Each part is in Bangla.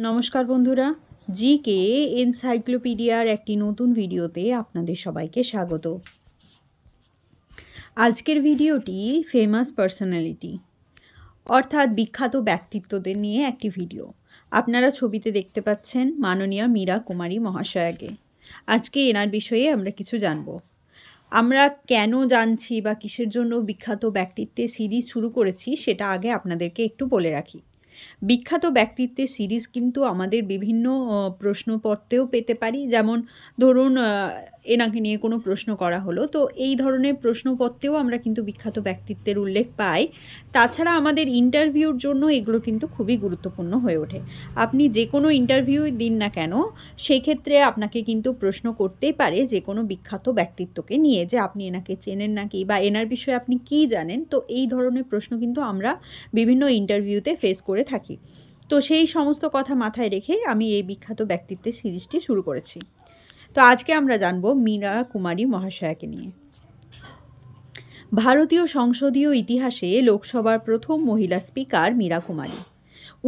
নমস্কার বন্ধুরা, জিকে এনসাইক্লোপিডিয়ার একটি নতুন ভিডিওতে আপনাদের সবাইকে স্বাগত। আজকের ভিডিওটি ফেমাস পার্সোনালিটি অর্থাৎ বিখ্যাত ব্যক্তিত্বদের নিয়ে একটি ভিডিও। আপনারা ছবিতে দেখতে পাচ্ছেন মাননীয়া মীরা কুমারী মহাশয়াকে। আজকে এনার বিষয়ে আমরা কিছু জানব। আমরা কেন জানছি বা কিসের জন্য বিখ্যাত ব্যক্তিত্বের সিরিজ শুরু করেছি সেটা আগে আপনাদেরকে একটু বলে রাখি। বিখ্যাত ব্যক্তিত্বের সিরিজ কিন্তু আমাদের বিভিন্ন প্রশ্নপত্রেও পেতে পারি। যেমন ধরুন এনাকে নিয়ে কোনো প্রশ্ন করা হলো, তো এই ধরনের প্রশ্নপত্রেও আমরা কিন্তু বিখ্যাত ব্যক্তিত্বের উল্লেখ পাই। তাছাড়া আমাদের ইন্টারভিউর জন্য এগুলো কিন্তু খুবই গুরুত্বপূর্ণ হয়ে ওঠে। আপনি যে কোনো ইন্টারভিউ দিন না কেন, সেই ক্ষেত্রে আপনাকে কিন্তু প্রশ্ন করতেই পারে যে কোনো বিখ্যাত ব্যক্তিত্বকে নিয়ে, যে আপনি এনাকে চেনেন নাকি বা এনার বিষয়ে আপনি কী জানেন। তো এই ধরনের প্রশ্ন কিন্তু আমরা বিভিন্ন ইন্টারভিউতে ফেস করে থাকি। তো সেই সমস্ত কথা মাথায় রেখে আমি এই বিখ্যাত ব্যক্তিত্বের সিরিজটি শুরু করেছি। তো আজকে আমরা জানব মীরা কুমারী মহাশয়াকে নিয়ে। ভারতীয় সংসদীয় ইতিহাসে লোকসভার প্রথম মহিলা স্পিকার মীরা কুমারী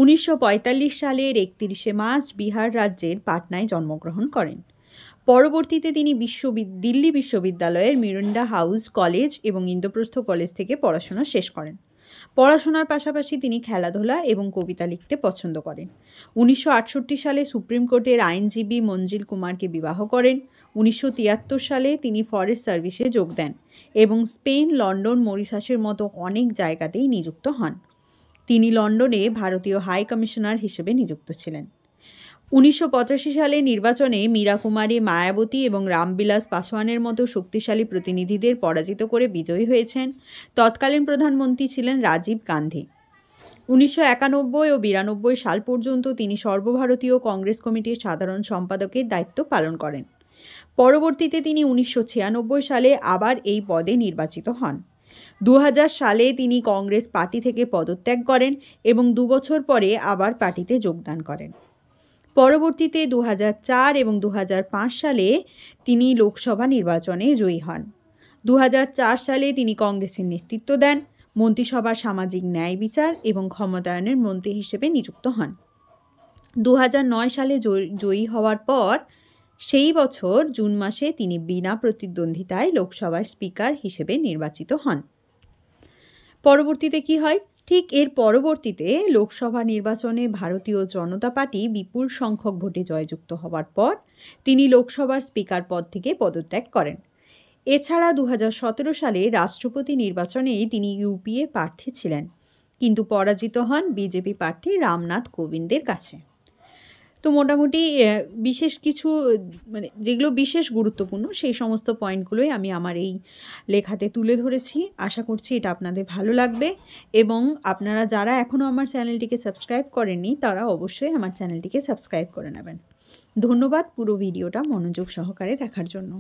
1945 সালের 31শে মার্চ বিহার রাজ্যের পাটনায় জন্মগ্রহণ করেন। পরবর্তীতে তিনি দিল্লি বিশ্ববিদ্যালয়ের মিরান্ডা হাউস কলেজ এবং ইন্দ্রপ্রস্থ কলেজ থেকে পড়াশোনা শেষ করেন। পড়াশোনার পাশাপাশি তিনি খেলাধুলা এবং কবিতা লিখতে পছন্দ করেন। 1968 সালে সুপ্রিম কোর্টের আইনজীবী মঞ্জিল কুমারকে বিবাহ করেন। 1973 সালে তিনি ফরেস্ট সার্ভিসে যোগ দেন এবং স্পেন, লন্ডন, মরিশাসের মতো অনেক জায়গাতেই নিযুক্ত হন। তিনি লন্ডনে ভারতীয় হাই কমিশনার হিসেবে নিযুক্ত ছিলেন। 1985 সালে নির্বাচনে মীরা কুমারী মায়াবতী এবং রামবিলাস পাসওয়ানের মতো শক্তিশালী প্রতিনিধিদের পরাজিত করে বিজয়ী হয়েছেন। তৎকালীন প্রধানমন্ত্রী ছিলেন রাজীব গান্ধী। 1991 ও 92 সাল পর্যন্ত তিনি সর্বভারতীয় কংগ্রেস কমিটির সাধারণ সম্পাদকের দায়িত্ব পালন করেন। পরবর্তীতে তিনি 1996 সালে আবার এই পদে নির্বাচিত হন। 2000 সালে তিনি কংগ্রেস পার্টি থেকে পদত্যাগ করেন এবং 2 বছর পরে আবার পার্টিতে যোগদান করেন। পরবর্তীতে 2004 এবং 2005 সালে তিনি লোকসভা নির্বাচনে জয়ী হন। 2004 সালে তিনি কংগ্রেসের নেতৃত্ব দেন, মন্ত্রিসভার সামাজিক ন্যায় বিচার এবং ক্ষমতায়নের মন্ত্রী হিসেবে নিযুক্ত হন। 2009 সালে জয়ী হওয়ার পর সেই বছর জুন মাসে তিনি বিনা প্রতিদ্বন্দ্বিতায় লোকসভার স্পিকার হিসেবে নির্বাচিত হন। পরবর্তীতে কি হয়? ঠিক এর পরবর্তীতে লোকসভা নির্বাচনে ভারতীয় জনতা পার্টি বিপুল সংখ্যক ভোটে জয়যুক্ত হওয়ার পর তিনি লোকসভার স্পিকার পদ থেকে পদত্যাগ করেন। এছাড়া 2017 সালে রাষ্ট্রপতি নির্বাচনে তিনি ইউপিএ প্রার্থী ছিলেন, কিন্তু পরাজিত হন বিজেপি প্রার্থী রামনাথ কোবিন্দের কাছে। তো মোটামুটি বিশেষ কিছু যেগুলো বিশেষ গুরুত্বপূর্ণ সেই সমস্ত পয়েন্টগুলোই আমি আমার এই লেখাতে তুলে ধরেছি। আশা করছি এটা আপনাদের ভালো লাগবে এবং আপনারা যারা এখনও আমার চ্যানেলটিকে সাবস্ক্রাইব করেননি তারা অবশ্যই আমার চ্যানেলটিকে সাবস্ক্রাইব করে নেবেন। ধন্যবাদ পুরো ভিডিওটা মনোযোগ সহকারে দেখার জন্য।